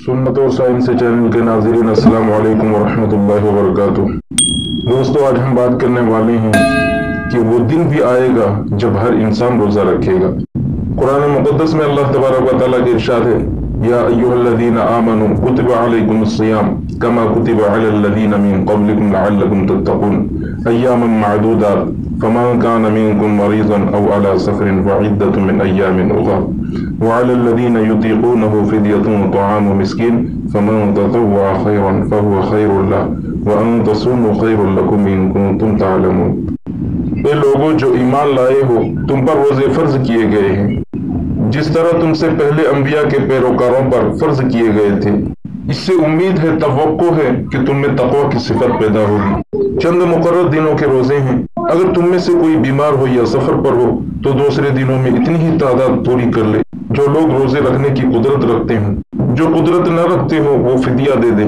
सुन्नत और science channel के नाज़रीन, अस्सलाम वालेकुम वरहमतुल्लाहि वबरकातुह। दोस्तों, आज हम बात करने वाले हैं कि वो दिन भी आएगा जब हर इंसान रोज़ा रखेगा। कुरान मुक़द्दस में अल्लाह तबारक व तआला के इरशाद है, या अय्युहल्लज़ीना आमनू कुतिबा अलैकुमुस्सियाम कमा कुतिबा अलल्लज़ीना मिन क़ब्लिकुम लअल्लकुम तत्तक़ून अय्यामन मअदूदात फमन कान मिनकुम मरीज़न औ अला सफ़रिन फ़इद्दतुम मिन अय्यामिन उख़र वअलल्लज़ीना युतीक़ूनहु फ़िद्यतुन तआमु मिस्कीन फमन ततव्वअ ख़ैरन फ़हुव ख़ैरुन लहु व अन तसूमू ख़ैरुन लकुम इन कुंतुम तअलमून। ये लोगों जो ईमान लाए हो, तुम पर रोज़े फ़र्ज किए गए हैं जिस तरह तुमसे पहले अंबिया के पैरोकारों पर फ़र्ज किए गए थे। इससे उम्मीद है, तवक्को है कि तुम में तक़वा की सिफत पैदा होगी। चंद मुकर्रर दिनों के रोज़े हैं। अगर तुम में से कोई बीमार हो या सफ़र पर हो तो दूसरे दिनों में इतनी ही तादाद पूरी कर ले। जो लोग रोज़े रखने की कुदरत रखते हों, जो कुदरत न रखते हो वो फिदिया दे दे।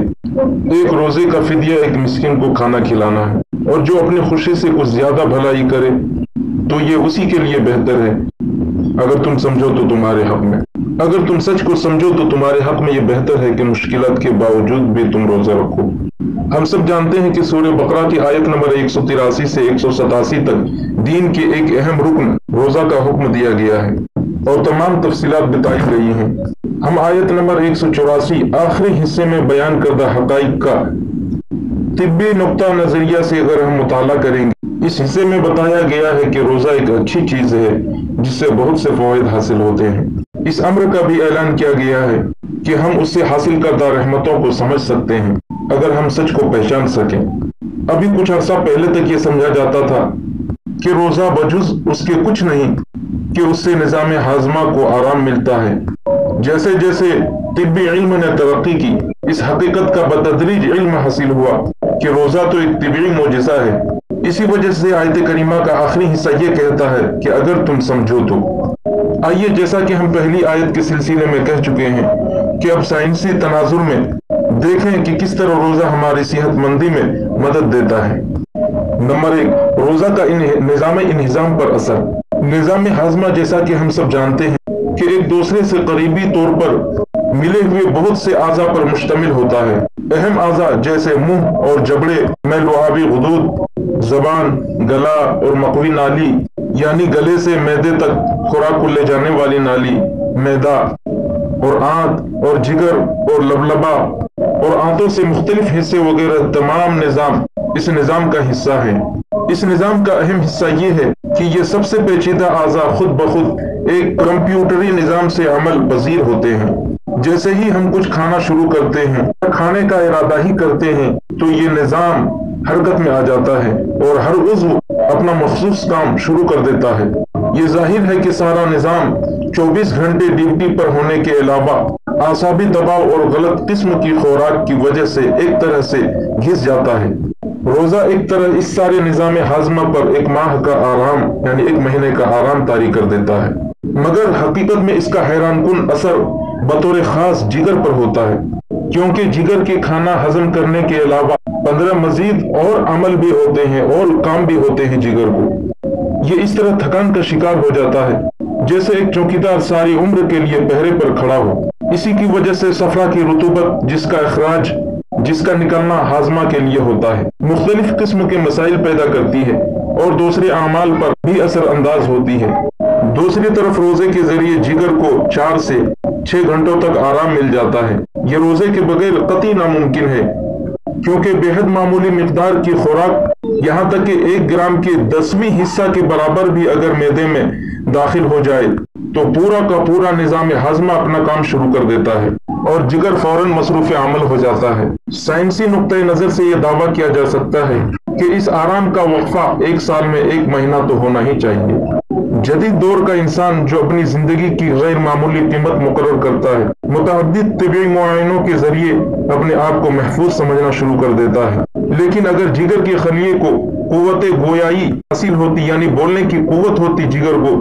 एक रोज़े का फिदिया एक मिस्किन को खाना खिलाना है। और जो अपनी खुशी से कुछ ज्यादा भलाई करे तो ये उसी के लिए बेहतर है, अगर तुम समझो तो तुम्हारे हक में। अगर तुम सच को समझो तो तुम्हारे हक में ये बेहतर है कि मुश्किलात के बावजूद भी तुम रोजा रखो। हम सब जानते हैं कि सूरह बकरा की आयत नंबर 183 से 187 तक दीन के एक अहम रुकन रोजा का हुक्म दिया गया है और तमाम तफसीलात बताई गई हैं। हम आयत नंबर 184 आखिरी हिस्से में बयान करदा हकाइक का तिब्बी नुक्ता नजरिया से अगर हम मुताला करेंगे, इस हिस्से में बताया गया है कि रोजा एक अच्छी चीज है जिससे बहुत से फवायद हासिल होते हैं। इस अम्र का भी ऐलान किया गया है कि हम उससे हासिल करदा रहमतों को समझ सकते हैं अगर हम सच को पहचान सकें। अभी कुछ अर्सा पहले तक ये समझा जाता था कि रोजा बजुज उसके कुछ नहीं कि उससे निजाम हाजमा को आराम मिलता है। जैसे जैसे तिब्बी इल्म ने तरक्की की, इस हकीकत का बतदरीज इल्म हासिल हुआ कि रोजा तो एक तिबी मोजिज़ा है। इसी वजह से आयत करीमा का आखिरी हिस्सा ये कहता है कि अगर तुम समझो तो। आइए, जैसा कि हम पहली आयत के सिलसिले में कह चुके हैं कि अब साइंसी तनाजुर में देखें कि किस तरह रोजा हमारी सेहतमंदी में मदद देता है। नंबर 1, रोजा का निजाम इंहिज़ाम पर असर। निजाम हाजमा, जैसा कि हम सब जानते हैं कि एक दूसरे से करीबी तौर पर मिले हुए बहुत से आज़ा पर मुश्तमिल होता है। अहम आज़ा जैसे मुंह और जबड़े में लुआबी गुदूद, जबान, गला और मकवी नाली यानी गले से मैदे तक खुराक को ले जाने वाली नाली, मैदा और आंत और जिगर और लबलबा और आंतों से मुख्तलिफ हिस्से वगैरह तमाम निज़ाम इस निज़ाम का हिस्सा है। इस निज़ाम का अहम हिस्सा ये है कि ये सबसे पेचीदा आज़ा खुद ब खुद एक कंप्यूटरी निज़ाम से अमल पजीर होते हैं। जैसे ही हम कुछ खाना शुरू करते हैं, खाने का इरादा ही करते हैं, तो ये निज़ाम हरकत में आ जाता है और हर उज़्व अपना मखसूस काम शुरू कर देता है। ये जाहिर है कि सारा निज़ाम 24 घंटे ड्यूटी पर होने के अलावा आसाबी दबाव और गलत किस्म की खुराक की वजह से एक तरह से घिस जाता है। रोजा एक तरह इस सारे निज़ाम हाजमा पर एक माह का आराम यानी एक महीने का आराम तारी कर देता है। मगर हकीकत में इसका हैरानकुन असर बतौर खास जिगर पर होता है, क्योंकि जिगर के खाना हजम करने के अलावा 15 मजीद और अमल भी होते हैं और काम भी होते हैं जिगर को। ये इस तरह थकान का शिकार हो जाता है जैसे एक चौकीदार सारी उम्र के लिए पहरे पर खड़ा हो। इसी की वजह से सफरा की रुतूबत, जिसका अखराज, जिसका निकलना हाजमा के लिए होता है, मुख्तलिफ किस्म के मसाइल पैदा करती है और दूसरे अमाल पर भी असर अंदाज होती है। दूसरी तरफ रोजे के जरिए जिगर को 4 से 6 घंटों तक आराम मिल जाता है। ये रोजे के बगैर कतई नामुमकिन है, क्योंकि बेहद मामूली मिकदार की खुराक, यहाँ तक कि 1 ग्राम के 10वीं हिस्सा के बराबर भी अगर मैदे में दाखिल हो जाए तो पूरा का पूरा निज़ाम हाजमा अपना काम शुरू कर देता है और जिगर फौरन मसरूफ अमल हो जाता है। साइंसी नुक्ते नजर से यह दावा किया जा सकता है कि इस आराम का वक्फा 1 साल में 1 महीना तो होना ही चाहिए। जदीद दौर का इंसान जो अपनी जिंदगी की गैर मामूली कीमत मुकर्रर करता है, मुतअद्दिद तिबी मुआयनों के जरिए अपने आप को महफूज समझना शुरू कर देता है। लेकिन अगर जिगर के खलिए को कुव्वत गोयाई हासिल होती यानी बोलने की कुव्वत होती जिगर को,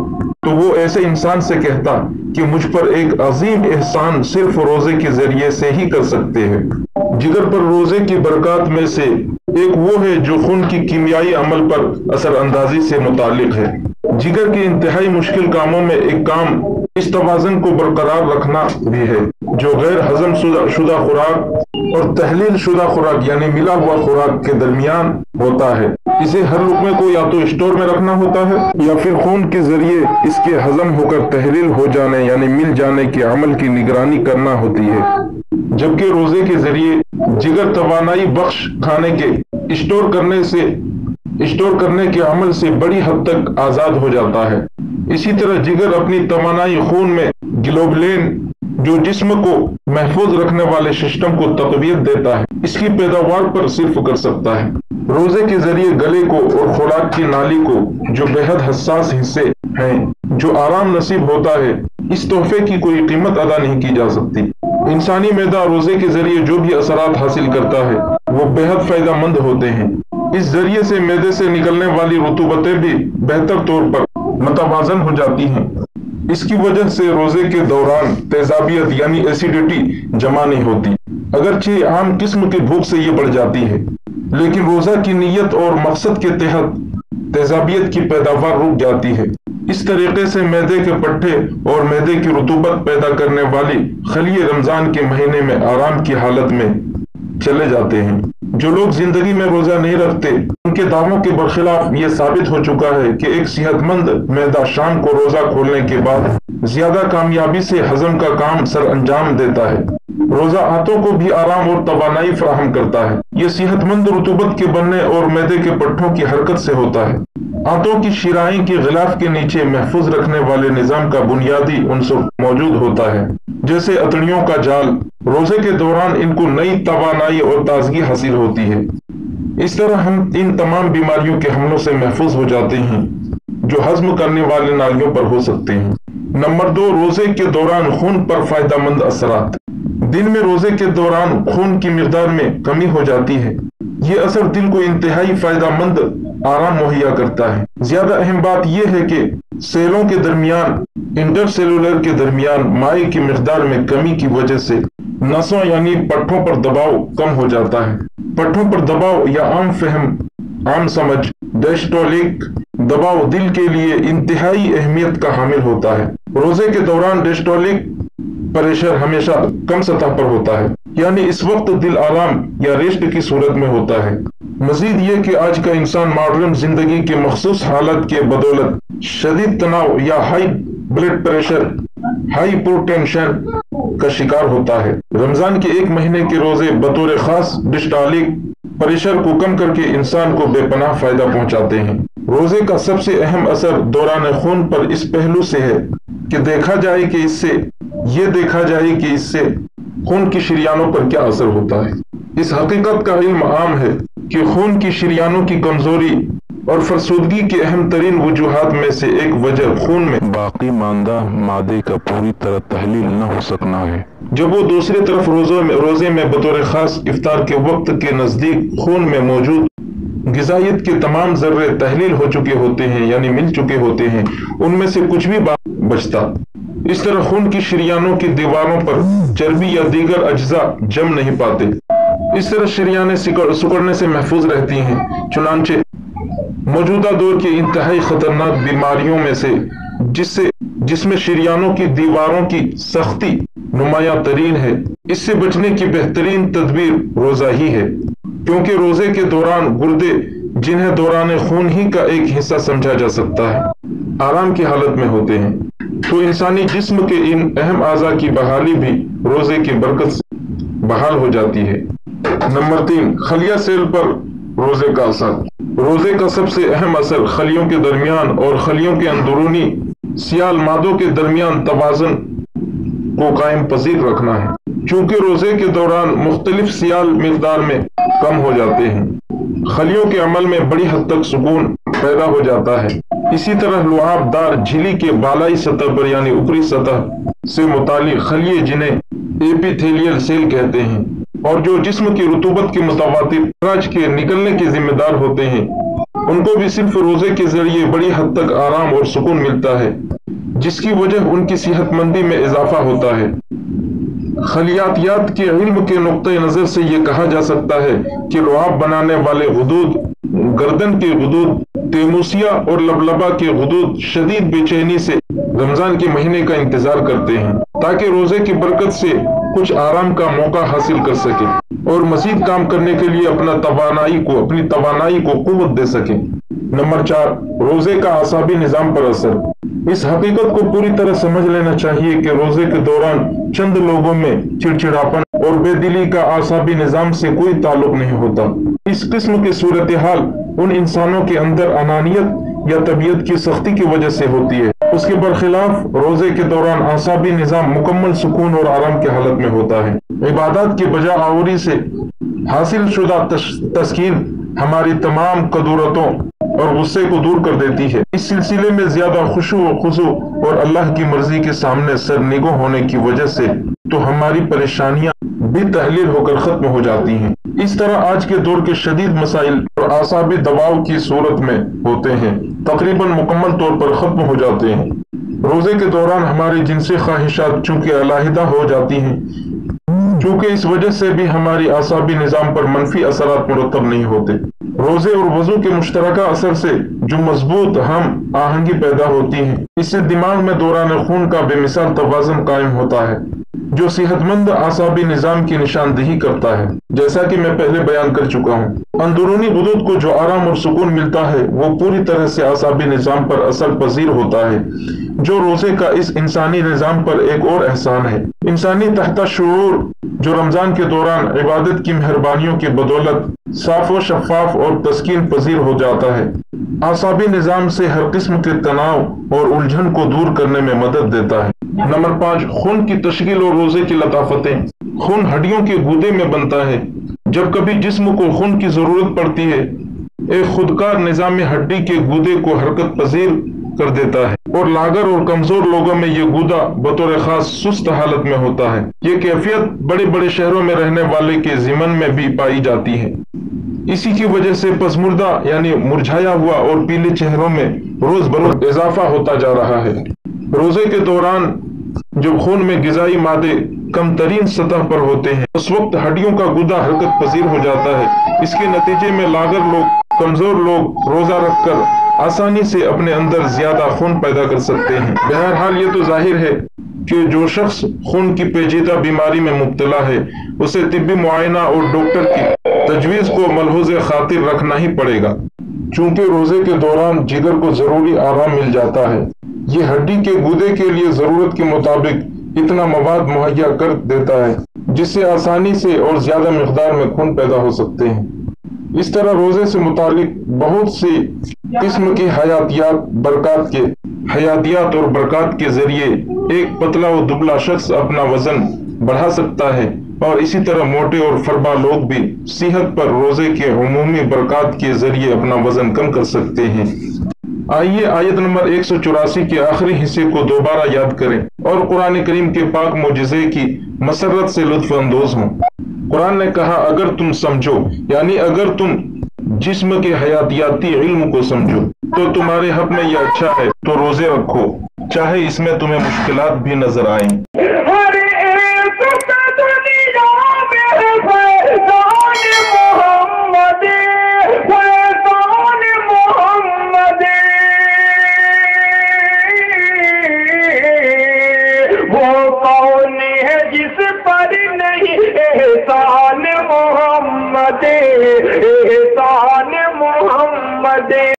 तो वो ऐसे इंसान से कहता कि मुझ पर एक अजीम एहसान सिर्फ रोजे के जरिए से ही कर सकते हैं। जिगर पर रोजे की बरकत में से एक वो है जो खून की कीमियाई अमल पर असर अंदाजी से मुतालिक है। जिगर के इंतहाई मुश्किल कामों में एक काम इस तवाज़ुन को बरकरार रखना भी है जो गैर हजम शुदा खुराक और तहलील शुदा खुराक यानी मिला हुआ खुराक के दरमियान होता है। इसे हर लुक़मे को या तो स्टोर में रखना होता है या फिर खून के जरिए इसके हजम होकर तहलील हो जाने यानी मिल जाने के अमल की निगरानी करना होती है। जबकि रोजे के जरिए जिगर तवानाई बख्श खाने के स्टोर करने के अमल से बड़ी हद तक आज़ाद हो जाता है। इसी तरह जिगर अपनी तवानाई खून में ग्लोबुलिन जो जिस्म को महफूज रखने वाले सिस्टम को तक़वियत देता है, इसकी पैदावार पर सिर्फ कर सकता है। रोजे के जरिए गले को और खुराक की नाली को जो बेहद हसास हिस्से हैं, जो आराम नसीब होता है, इस तोहफे की कोई कीमत अदा नहीं की जा सकती। इंसानी मैदा रोजे के जरिए जो भी असरात हासिल करता है वो बेहद फायदेमंद होते हैं। इस जरिए से मैदे से निकलने वाली रुतूबतें भी बेहतर तौर पर मतवाज़न हो जाती हैं। इसकी वजह से रोजे के दौरान तेजाबियत यानी एसिडिटी जमा नहीं होती। अगरचे आम किस्म की भूख से ये बढ़ जाती है, लेकिन रोजा की नीयत और मकसद के तहत तेजाबियत की पैदावार रुक जाती है। इस तरीके से मैदे के पट्टे और मैदे की रुतूबत पैदा करने वाली खलिए रमजान के महीने में आराम की हालत में चले जाते हैं। जो लोग जिंदगी में रोजा नहीं रखते, उनके दावों के बरखिलाफ ये साबित हो चुका है कि एक सेहतमंद मैदा शाम को रोजा खोलने के बाद ज्यादा कामयाबी से हजम का काम सर अंजाम देता है। रोजा आंतों को भी आराम और तवानाई फराहम करता है। ये सेहतमंद रुतूबत के बनने और मैदे के पट्टों की हरकत से होता है। आंतों की शिराएं के गिलाफ के नीचे महफूज रखने वाले निजाम का बुनियादी उनसर मौजूद होता है, जैसे अतड़ियों का जाल। रोजे के दौरान इनको नई तवानाई और ताजगी हासिल होती है। इस तरह हम इन तमाम बीमारियों के हमलों से महफूज हो जाते हैं जो हजम करने वाले नालियों पर हो सकते हैं। नंबर 2, रोजे के दौरान खून पर फायदेमंद असरात। दिन में रोजे के दौरान खून की मिकदार में कमी हो जाती है। ये असर दिल को इंतहाई फायदेमंद आराम मुहैया करता है। ज्यादा अहम बात यह है कि सेलों के दरमियान इंटरसेलुलर के दरमियान माए की मिकदार में कमी की वजह से नसों यानी पट्टों पर दबाव कम हो जाता है। पट्टों पर दबाव या आम समझ डायस्टोलिक दबाव दिल के लिए इंतहाई अहमियत का हामिल होता है। रोजे के दौरान डायस्टोलिक प्रेशर हमेशा कम सतह पर होता है, यानी इस वक्त दिल आराम या रेस्ट की सूरत में होता है। मजीद ये कि आज का इंसान मॉडर्न जिंदगी के मखसूस हालत के बदौलत शदीद तनाव या हाई ब्लड प्रेशर, हाइपोटेंशन का शिकार होता है। रमजान के एक महीने के रोजे बतौर खास डिस्टॉलिक प्रेशर को कम करके इंसान को बेपनाह फायदा पहुंचाते हैं। रोजे का सबसे अहम असर दौरान खून पर इस पहलू से है कि देखा जाए कि इससे खून की शरियानों पर क्या असर होता है। इस हकीकत का इल्म आम है कि खून की शरियानों की कमजोरी और फरसूदगी के अहम तरीन वजूहात में से एक वजह खून में बाकी मांदा मादे का पूरी तरह तहलील न हो सकना है। जब वो दूसरी तरफ रोजे में बतौर खास इफ्तार के वक्त के नजदीक खून में मौजूद गिजायत के तमाम जर्रे तहलील हो चुके होते हैं यानी मिल चुके होते हैं, उनमें से कुछ भी बचता। इस तरह खून की शरियानों की दीवारों पर चर्बी या दीगर अज्जा जम नहीं पाते। इस तरह शरियानें सिकुड़ने से महफूज रहती हैं। चुनांचे मौजूदा दौर की इंतहाई खतरनाक बीमारियों में से जिसमें शरियानों की दीवारों की सख्ती नुमाया तरीन है, इससे बचने की बेहतरीन तदबीर रोजा ही है, क्योंकि रोजे के दौरान गुर्दे, जिन्हें दौरान खून ही का एक हिस्सा समझा जा सकता है, आराम की हालत में होते हैं। तो इंसानी जिस्म के इन अहम आज़ा की बहाली भी रोजे की बरकत से बहाल हो जाती है। नंबर 3, खलिया सेल पर रोजे का असर। रोजे का सबसे अहम असर खलियों के दरमियान और खलियों के अंदरूनी सियाल मादों के दरमियान तवाज़ुन को कायम पजीर रखना है। चूंकि रोजे के दौरान मुख्तलिफ सियाल मिकदार में कम हो जाते हैं, खलियों के अमल में बड़ी हद तक सुकून पैदा हो जाता है। इसी तरह लुआबदार झिल्ली के बालाई सतह पर यानी ऊपरी सतह से मुतालिक खलिए, जिन्हें एपिथेलियल सेल कहते हैं और जो जिस्म की रुतूबत के मुताबिक खराज के निकलने के जिम्मेदार होते हैं, उनको भी सिर्फ रोजे के जरिए बड़ी हद तक आराम और सुकून मिलता है, जिसकी वजह उनकी सेहतमंदी में इजाफा होता है। खलियातियात के इल्म के नुक्ते नजर से ये कहा जा सकता है कि लुआब बनाने वाले गुदूद, गर्दन के गुदूद, तेमुसिया और लबलबा के गुदूद शदीद बेचैनी से रमजान के महीने का इंतजार करते हैं ताकि रोजे की बरकत से कुछ आराम का मौका हासिल कर सके और मजीद काम करने के लिए अपनी तवानाई को कुव्वत दे सके। नंबर 4, रोजे का आसाबी निजाम पर असर। इस हकीकत को पूरी तरह समझ लेना चाहिए कि रोजे के दौरान चंद लोगों में चिड़चिड़ापन और बेदिली का आसाबी निजाम से कोई ताल्लुक नहीं होता। इस किस्म की सूरत हाल उन इंसानों के अंदर अनानियत या तबीयत की सख्ती की वजह से होती है। उसके बरखिलाफ रोजे के दौरान आसाबी निजाम मुकम्मल सुकून और आराम की हालत में होता है। इबादत की बजा आवरी से हासिल शुदा तस्कीन हमारी तमाम कदूरतों और गुस्से को दूर कर देती है। इस सिलसिले में ज्यादा खुशू और अल्लाह की मर्जी के सामने सरनिगो होने की वजह से तो हमारी परेशानियां भी तहलील होकर खत्म हो जाती हैं। इस तरह आज के दौर के शदीद मसाइल और आसाबी दबाव की सूरत में होते हैं तकरीबन मुकम्मल तौर पर खत्म हो जाते हैं। रोजे के दौरान हमारी जिनसी ख्वाहिशात चूंकि अलहदा हो जाती हैं, चूंकि इस वजह से भी हमारी आसाबी निजाम पर मनफी असरात मुरतब नहीं होते। रोजे और वजू के मुश्तरका असर से जो मजबूत हम आहंगी पैदा होती है, इससे दिमाग में दौरान खून का बेमिसाल तवाज़ुन कायम होता है जो सेहतमंद आसाबी निजाम की निशानदेही करता है। जैसा कि मैं पहले बयान कर चुका हूँ, अंदरूनी गुदूद को जो आराम और सुकून मिलता है वो पूरी तरह से आसाबी निजाम पर असर पजीर होता है, जो रोजे का इस इंसानी निजाम पर एक और एहसान है। इंसानी तहता शऊर जो रमजान के दौरान इबादत की मेहरबानियों की बदौलत साफ व शफाफ और तस्कीन पजीर हो जाता है, आसाबी निजाम से हर किस्म के तनाव और उलझन को दूर करने में मदद देता है। नंबर 5, खून की तशकील और रोजे की लताफतें। खून हड्डियों के गूदे में बनता है। जब कभी जिस्म को खून की जरूरत पड़ती है, एक खुदकार निजाम हड्डी के गूदे को हरकत पजीर कर देता है और लागर और कमजोर लोगों में ये गूदा बतौर खास सुस्त हालत में होता है। ये कैफियत बड़े बड़े शहरों में रहने वाले के जिमन में भी पाई जाती है। इसी की वजह से पसमुर्दा यानी मुरझाया हुआ और पीले चेहरों में रोज बरोज इजाफा होता जा रहा है। रोजे के दौरान जब खून में गिजाई मादे कम तरीन सतह पर होते हैं, उस वक्त हड्डियों का गुदा हरकत पजीर हो जाता है। इसके नतीजे में लागर लोग, कमजोर लोग रोजा रखकर आसानी से अपने अंदर ज्यादा खून पैदा कर सकते हैं। बहरहाल ये तो जाहिर है कि जो शख्स खून की पेचीदा बीमारी में मुब्तला है, उसे तिब्बी मुआयना और डॉक्टर की तजवीज को मलहूज़ खातिर रखना ही पड़ेगा। चूंकि रोजे के दौरान जिगर को जरूरी आराम मिल जाता है, ये हड्डी के गूदे के लिए जरूरत के मुताबिक इतना मवाद मुहैया कर देता है जिससे आसानी से और ज्यादा मिकदार में खून पैदा हो सकते हैं। इस तरह रोजे से मुतालिक बहुत सी किस्म की हयातियात और बरकत के जरिए एक पतला और दुबला शख्स अपना वजन बढ़ा सकता है और इसी तरह मोटे और फरबा लोग भी सेहत पर रोजे के उमूमी बरकत के जरिए अपना वजन कम कर सकते हैं। आइए आयत नंबर 184 के आखिरी हिस्से को दोबारा याद करें और कुरान करीम के पाक मोजिज़े की मसरत से लुत्फ अंदोज हों। कुरान ने कहा, अगर तुम समझो, यानी अगर तुम जिस्म के हयातियाती इल्म को समझो तो तुम्हारे हक में यह अच्छा है, तो रोजे रखो, चाहे इसमें तुम्हें मुश्किलात भी नजर आए। जिस पर नहीं एहसान मोहम्मद, एहसान मोहम्मद।